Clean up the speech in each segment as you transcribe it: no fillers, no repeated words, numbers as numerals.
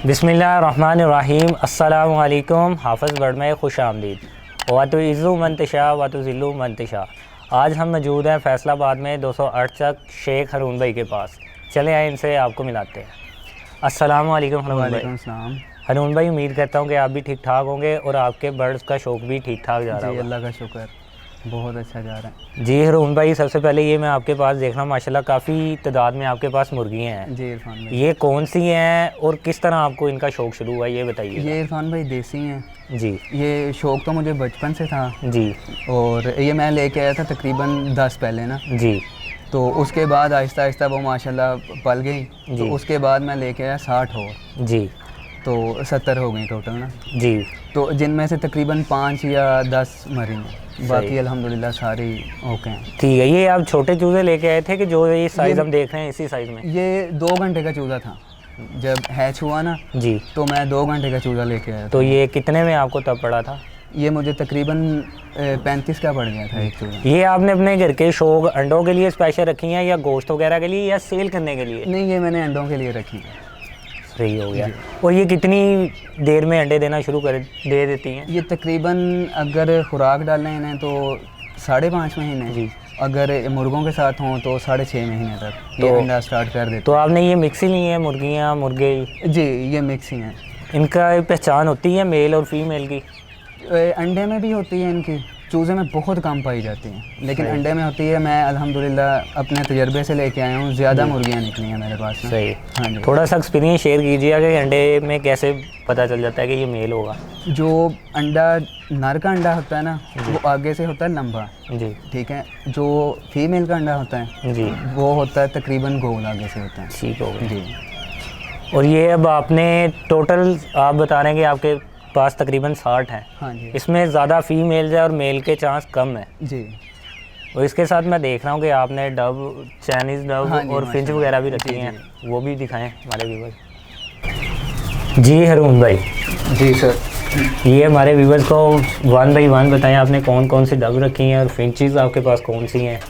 बिस्मिल्लाहिर्रहमानिर्रहीम। अस्सलामु अलैकुम। हाफ़िज़ बर्ड में खुश आमदीद। वातो इज़्ज़ु मंतशा वातो ज़िल्लु मंतशा। आज हम मौजूद हैं फैसलाबाद में 208 तक शेख हरून भाई के पास। चले आए इनसे आपको मिलाते हैं। अस्सलामु अलैकुम हरून भाई। हरून भाई, उम्मीद करता हूँ कि आप भी ठीक ठाक होंगे और आपके बर्ड्स का शौक़ भी ठीक ठाक जा रहा है। अल्लाह का शुक्र, बहुत अच्छा जा रहा है। जी हरून भाई, सबसे पहले ये मैं आपके पास देख रहा हूँ माशाल्लाह काफ़ी तादाद में आपके पास मुर्गियाँ हैं। जी इरफान भाई, ये कौन सी हैं और किस तरह आपको इनका शौक़ शुरू हुआ, ये बताइए। ये इरफान भाई देसी हैं जी। ये शौक़ तो मुझे बचपन से था जी। और ये मैं लेके आया था तकरीबन 10 पहले ना। जी। तो उसके बाद आहिस्ता आहिस्ता वो माशाल्लाह पल गई। तो उसके बाद मैं लेके आया 60 और। जी। तो 70 हो गई टोटल ना। जी। तो जिनमें से तकरीबन 5 या 10 मरी हैं, बाकी अल्हम्दुलिल्लाह सारी ओके हैं। ठीक है। ये आप छोटे चूज़े लेके आए थे कि जो ये साइज़ हम देख रहे हैं इसी साइज़ में? ये 2 घंटे का चूज़ा था जब हैच हुआ ना। जी। तो मैं 2 घंटे का चूज़ा लेके आया था। तो ये कितने में आपको तब पड़ा था? ये मुझे तकरीबन 35 का पड़ गया था एक चूज़ा। ये आपने अपने घर के शौक अंडों के लिए स्पेशल रखी हैं या गोश्त वगैरह के लिए या सेल करने के लिए? नहीं, ये मैंने अंडों के लिए रखी है। सही हो गया। और ये कितनी देर में अंडे देना शुरू कर दे देती हैं? ये तकरीबन अगर खुराक डालें इन्हें तो 5.5 महीने। जी। अगर मुर्गों के साथ हों तो 6.5 महीने तक ये अंडा स्टार्ट कर देते। तो आपने ये मिक्स ही ली है मुर्गियाँ मुर्गे? जी, ये मिक्स ही हैं। इनका पहचान होती है मेल और फीमेल की? अंडे में भी होती है इनकी, चूज़े में बहुत कम पाई जाती हैं, लेकिन अंडे में होती है। मैं अल्हम्दुलिल्लाह अपने तजर्बे से लेके आया हूँ, ज़्यादा मुर्गियाँ निकली हैं मेरे पास। सही। हाँ जी। थोड़ा सा एक्सपीरियंस शेयर कीजिएगा कि अंडे में कैसे पता चल जाता है कि ये मेल होगा? जो अंडा नर का अंडा होता है ना, वो आगे से होता है लंबा। जी। ठीक है। जो फीमेल का अंडा होता है जी, वो होता है तकरीबन गोल आगे से होता है। ठीक हो गया जी। और ये अब आपने टोटल आप बता रहे हैं कि आपके पास तकरीबन 60 हैं। हाँ जी। इसमें ज़्यादा फीमेल्स है और मेल के चांस कम है जी। और इसके साथ मैं देख रहा हूँ कि आपने डब, चाइनीज़ डब और फिंच वगैरह भी रखी हैं। वो भी दिखाएं हमारे व्यूवर्स। जी हरून भाई। जी सर। ये हमारे व्यूवर्स को 1 बाई 1 बताएं आपने कौन कौन सी डब रखी हैं और फिंचेस आपके पास कौन सी हैं?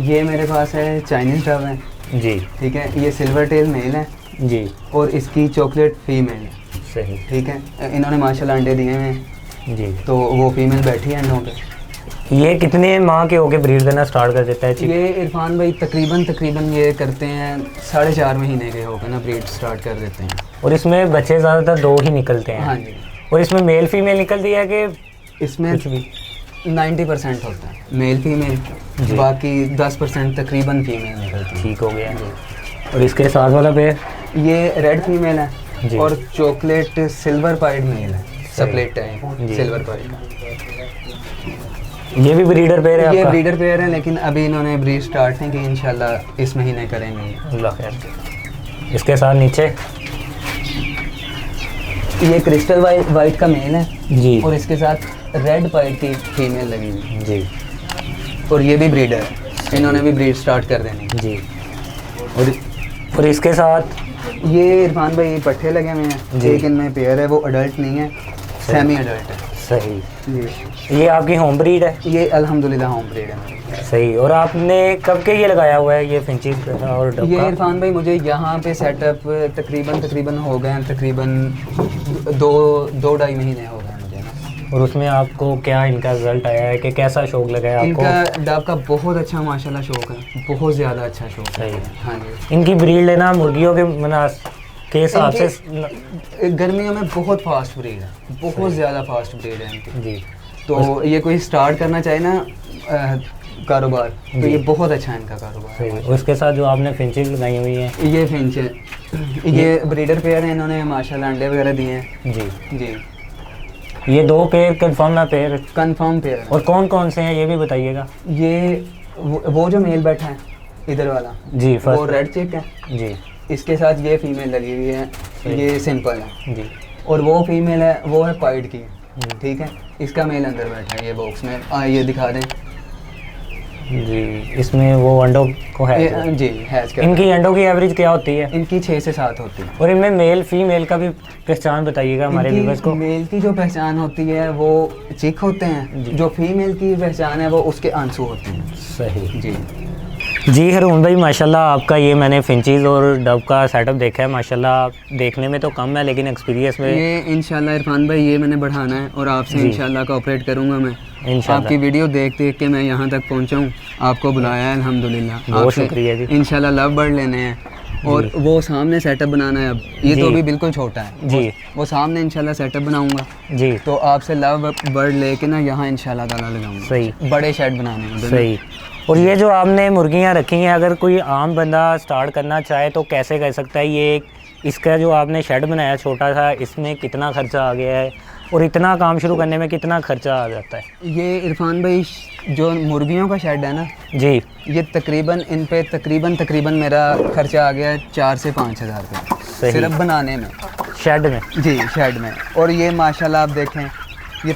ये मेरे पास है चाइनीज़ डब है जी। ठीक है। ये सिल्वर टेल मेल है जी और इसकी चॉकलेट फीमेल है। सही। ठीक है। इन्होंने माशाल्लाह अंडे दिए हैं जी। तो वो फीमेल बैठी है अंडों पे। ये कितने माह के होके ब्रीड करना स्टार्ट कर देता है? ये इरफान भाई तकरीबन ये करते हैं 4.5 महीने के होकर ना ब्रीड स्टार्ट कर देते हैं। और इसमें बच्चे ज़्यादातर 2 ही निकलते हैं? हाँ जी। और इसमें मेल फीमेल निकलती है कि इसमें कुछ भी? 90% होता है मेल फीमेल, बाकी 10% तकरीबन फीमेल निकलती है। ठीक हो गया जी। और इसके साथ वाला पेयर? ये रेड फीमेल है और चॉकलेट सिल्वर पाइड मेल है। सप्लेट है सिल्वर पाइड। ये भी ब्रीडर पेयर है? ये ब्रीडर पेयर है, लेकिन अभी इन्होंने ब्रीड स्टार्ट नहीं की, इंशाल्लाह इस महीने करेंगे। अल्लाह खैर। इसके साथ नीचे ये क्रिस्टल वाइट का मेल है जी और इसके साथ रेड पाइड की फीमेल लगी हुई जी। और ये भी ब्रीडर है, इन्होंने भी ब्रीड स्टार्ट कर देनी जी। और इसके साथ ये इरफान भाई पट्टे लगे हुए हैं। एक इनमें पेयर है, वो अडल्ट नहीं है, सेमी अडल्ट है। सही जी। ये आपकी होम ब्रीड है? ये अल्हम्दुलिल्लाह होम ब्रीड है। सही। और आपने कब के ये लगाया हुआ है ये फिंचेस और डब? ये इरफान भाई मुझे यहाँ पे सेटअप तकरीबन हो गए हैं, तकरीबन 2-2.5 महीने हो गए मुझे ना। और उसमें आपको क्या इनका रिजल्ट आया है कि कैसा शौक लगा है आपको? इनका डब का बहुत अच्छा माशाल्लाह शौक है, बहुत ज़्यादा अच्छा शौक है। हाँ जी। इनकी ब्रीड लेना मुर्गियों के हिसाब से गर्मियों में बहुत फास्ट ब्रीड है, बहुत ज़्यादा फास्ट ब्रीड है इनकी जी। तो ये कोई स्टार्ट करना चाहे ना कारोबार, तो ये बहुत अच्छा है इनका कारोबार। उसके साथ जो आपने फिंचेस लगाई हुई हैं, ये फिंच है, ये ब्रीडर पेयर है, इन्होंने माशाल्लाह अंडे वगैरह दिए हैं जी जी। ये 2 पेयर कंफर्म है? Pair confirm pair. और कौन कौन से हैं ये भी बताइएगा। ये वो जो मेल बैठा है इधर वाला जी, वो रेड चेक है जी। इसके साथ ये फीमेल लगी हुई है, ये सिंपल है जी। और वो फीमेल है, वो है पाइड की। ठीक है। इसका मेल अंदर बैठा है ये बॉक्स में। ये दिखा दें जी। इसमें वो अंडों को है जी हैच कर। इनकी अंडों की एवरेज क्या होती है? इनकी 6 से 7 होती है। और इनमें मेल फीमेल का भी पहचान बताइएगा हमारे व्यूअर्स को। मेल की जो पहचान होती है वो चिक होते हैं, जो फीमेल की पहचान है वो उसके आंसू होते हैं। सही जी। जी हरून भाई माशाल्लाह आपका ये मैंने फिंचीज़ और डब का सेटअप देखा है, माशाल्लाह देखने में तो कम है लेकिन एक्सपीरियंस में ये इंशाल्लाह इरफान भाई ये मैंने बढ़ाना है और आपसे इंशाल्लाह कोऑपरेट करूंगा मैं। आपकी वीडियो देख देख के मैं यहाँ तक पहुँचा हूँ, आपको बुलाया है अल्हम्दुलिल्लाह। बहुत शुक्रिया जी। इंशाल्लाह लव बर्ड लेने हैं और वो सामने सेटअप बनाना है। अब ये तो अभी बिल्कुल छोटा है जी, वो सामने इंशाल्लाह सेटअप बनाऊंगा जी। तो आपसे लव बर्ड लेके ना यहाँ इंशाल्लाह ताला लगाऊंगा। सही, बड़े शेड बनाने हैं। सही। और ये जो आपने मुर्गियाँ रखी हैं, अगर कोई आम बंदा स्टार्ट करना चाहे तो कैसे कर सकता है? ये इसका जो आपने शेड बनाया छोटा सा, इसमें कितना खर्चा आ गया है और इतना काम शुरू करने में कितना खर्चा आ जाता है? ये इरफान भाई जो मुर्गियों का शेड है ना जी, ये तकरीबन इन पे तकरीबन मेरा खर्चा आ गया है 4 से 5 हज़ार रुपये सिर्फ बनाने में, शेड में जी, शेड में। और ये माशाल्लाह आप देखें ये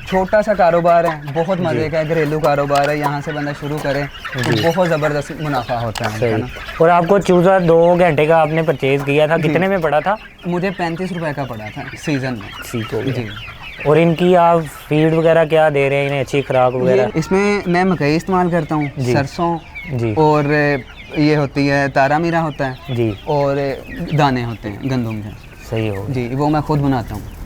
छोटा सा कारोबार है, बहुत मज़े का घरेलू कारोबार है। यहाँ से बंदा शुरू करे तो बहुत ज़बरदस्त मुनाफा होता है ना। और आपको चूज़ा 2 घंटे का आपने परचेज़ किया था, कितने में पड़ा था? मुझे 35 रुपए का पड़ा था सीज़न में। ठीक हो जी। और इनकी आप फीड वगैरह क्या दे रहे हैं इन्हें, अच्छी खुराक वगैरह? इसमें मैं मकई इस्तेमाल करता हूँ, सरसों जी, और ये होती है तारा मीरा होता है जी, और दाने होते हैं गंदम के। सही हो जी, वो मैं खुद बनाता हूँ।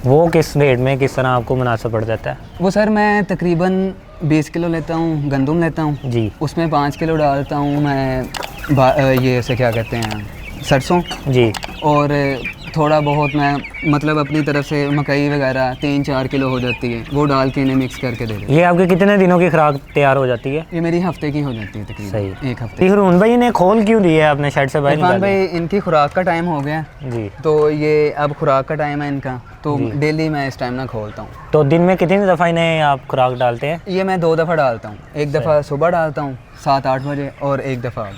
वो किस रेट में किस तरह आपको मुनासिब पड़ जाता है? वो सर मैं तकरीबन 20 किलो लेता हूँ, गंदम लेता हूँ जी, उसमें 5 किलो डालता हूँ मैं ये ऐसे क्या कहते हैं सरसों जी, और थोड़ा बहुत मैं मतलब अपनी तरफ से मकई वगैरह 3-4 किलो हो जाती है, वो डाल के इन्हें मिक्स करके दे देते हैं। ये आपके कितने दिनों की खुराक तैयार हो जाती है? ये मेरी हफ्ते की हो जाती है तकरीबन। सही, 1 हफ्ते। हरून भाई इन्हें खोल क्यों दिए आपने शेड से बाहर? इरफान भाई इनकी खुराक का टाइम हो गया जी, तो ये अब खुराक का टाइम है इनका, तो डेली मैं इस टाइम ना खोलता हूँ। तो दिन में कितनी दफ़ा इन्हें आप खुराक डालते हैं? ये मैं 2 दफ़ा डालता हूँ, एक दफ़ा सुबह डालता हूँ 7-8 बजे और एक दफ़ा।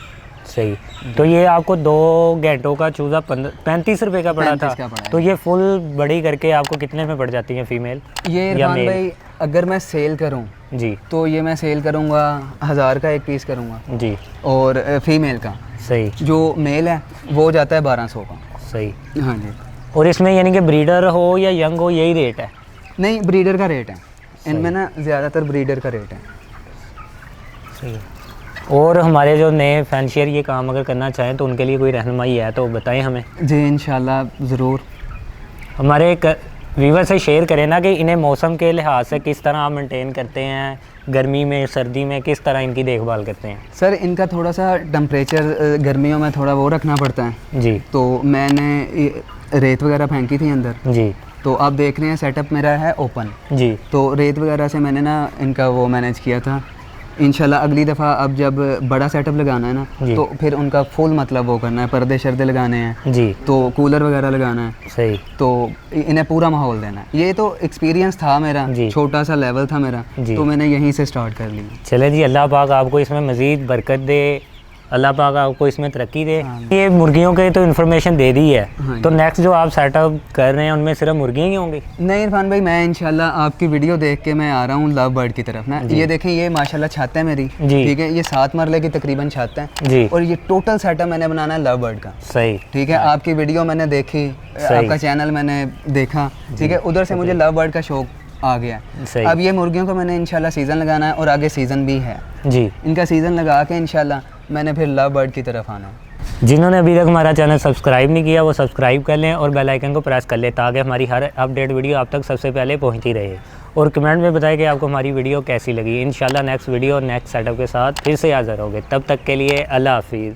सही। तो ये आपको 2 घंटों का चूज़ा 35 रुपए का पड़ा था, तो ये फुल बड़ी करके आपको कितने में पड़ जाती है फीमेल? ये इरफान भाई अगर मैं सेल करूं जी, तो ये मैं सेल करूंगा 1000 का एक पीस करूंगा जी, और फीमेल का सही, जो मेल है वो जाता है 1200 का। सही, हाँ जी। और इसमें यानी कि ब्रीडर हो या यंग हो यही रेट है? नहीं, ब्रीडर का रेट है इनमें ना, ज़्यादातर ब्रीडर का रेट है। सही। और हमारे जो नए फैंशियर ये काम अगर करना चाहें तो उनके लिए कोई रहनुमाई है तो बताएं हमें। जी इंशाल्लाह ज़रूर। हमारे व्यूवर से शेयर करें ना कि इन्हें मौसम के लिहाज से किस तरह आप मेंटेन करते हैं, गर्मी में सर्दी में किस तरह इनकी देखभाल करते हैं? सर इनका थोड़ा सा टेम्परेचर गर्मियों में थोड़ा वो रखना पड़ता है जी, तो मैंने रेत वगैरह फेंकी थी अंदर जी, तो आप देख रहे हैं सेटअप मेरा है ओपन जी, तो रेत वगैरह से मैंने ना इनका वो मैनेज किया था। इंशाल्लाह अगली दफ़ा अब जब बड़ा सेटअप लगाना है ना, तो फिर उनका फुल मतलब वो करना है, पर्दे शर्दे लगाने हैं जी, तो कूलर वगैरह लगाना है। सही। तो इन्हें पूरा माहौल देना है। ये तो एक्सपीरियंस था मेरा, छोटा सा लेवल था मेरा, तो मैंने यहीं से स्टार्ट कर लिया। चले जी, अल्लाह पाक आपको इसमें मज़ीद बरकत दे, अल्लाह पाक आपको इसमें तरक्की दे। ये मुर्गियों के तो इन्फॉर्मेशन दे दी है, तो नेक्स्ट जो आप सेटअप कर रहे हैं उनमें सिर्फ मुर्गियाँ ही होंगी? नहीं इरफान भाई, मैं इंशाल्लाह आपकी वीडियो देख के मैं आ रहा हूँ लव बर्ड की तरफ ना। ये देखें, ये माशाल्लाह छत है मेरी, ठीक है, ये 7 मरले की तकरीबन छत है जी, और ये टोटल सेटअप मैंने बनाना है लव बर्ड का। सही, ठीक है। आपकी वीडियो मैंने देखी, आपका चैनल मैंने देखा, ठीक है, उधर से मुझे लव बर्ड का शौक आ गया। अब ये मुर्गियों को मैंने इंशाल्लाह सीज़न लगाना है और आगे सीज़न भी है जी, इनका सीज़न लगा के इंशाल्लाह मैंने फिर लव बर्ड की तरफ आना है। जिन्होंने अभी तक हमारा चैनल सब्सक्राइब नहीं किया वो सब्सक्राइब कर लें और बेल आइकन को प्रेस कर लें ताकि हमारी हर अपडेट वीडियो आप तक सबसे पहले पहुंचती रहे। और कमेंट में बताएं कि आपको हमारी वीडियो कैसी लगी। इंशाल्लाह नेक्स्ट वीडियो और नेक्स्ट सेटअप के साथ फिर से हाज़िर होंगे। तब तक के लिए अल्लाह हाफिज़।